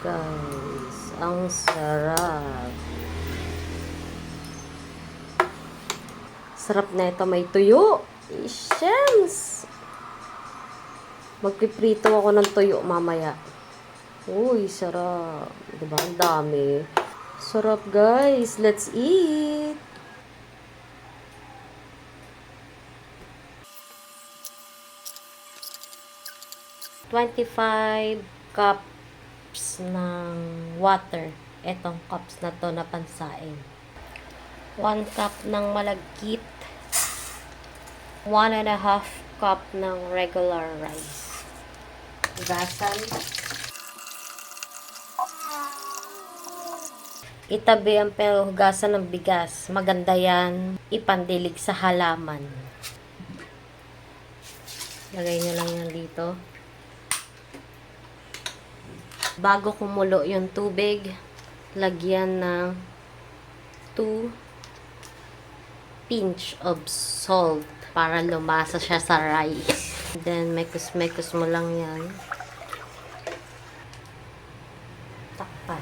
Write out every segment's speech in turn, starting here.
Guys, ang sarap. Sarap na ito, may tuyo. Ishems! Magpiprito ako ng tuyo mamaya. Uy, sarap. Diba? Ang dami. Sarap, guys. Let's eat! $25 cups ng water. Etong cups na to na pansain. 1 cup ng malagkit. 1.5 cup ng regular rice. Gasan. Itabi ang hugasan ng bigas. Maganda yan. Ipandilig sa halaman. Lagay nyo lang yan dito. Bago kumulo yung tubig, lagyan ng 2 pinch of salt para lumasa siya sa rice. Then, mekos-mekos mo lang yan. Takpan.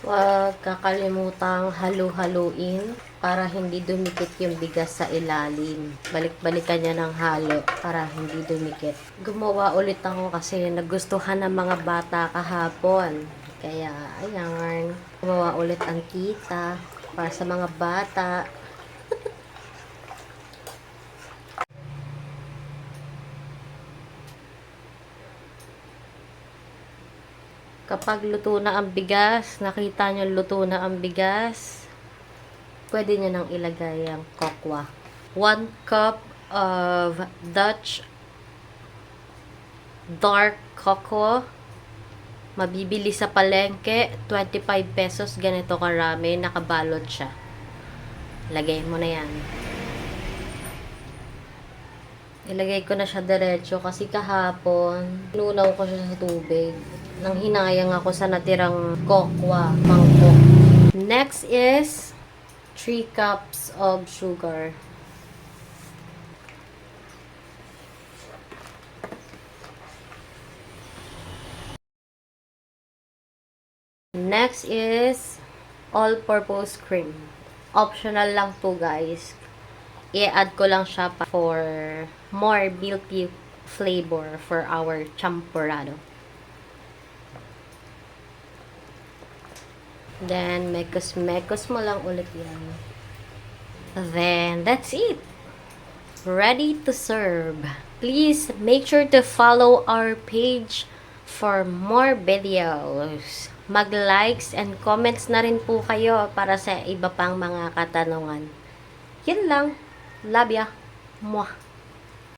Huwag kakalimutang halu-haluin para hindi dumikit yung bigas sa ilalim. Balik-balikan niya ng halo para hindi dumikit. Gumawa ulit ako kasi nagustuhan ng mga bata kahapon. Kaya, ayan, gumawa ulit ang kita para sa mga bata. Kapag luto na ang bigas, nakita nyo luto na ang bigas, pwede nyo nang ilagay ang kokwa. 1 cup of Dutch dark cocoa. Mabibili sa palengke, 25 pesos, ganito karami, nakabalot siya. Lagay mo na yan. Ilagay ko na siya diretso kasi kahapon, inunaw ko siya sa tubig. Nang hinayang ako sa natirang kokwa, mangkok. Next is 3 cups of sugar. Next is all-purpose cream. Optional lang to, guys. I-add ko lang siya for more milky flavor for our champurrado. Then, mekos-mekos mo lang ulit yan. Then, that's it. Ready to serve. Please make sure to follow our page for more videos. Mag-likes and comments na rin po kayo para sa iba pang mga katanungan. Yun lang. Love ya. Mwah.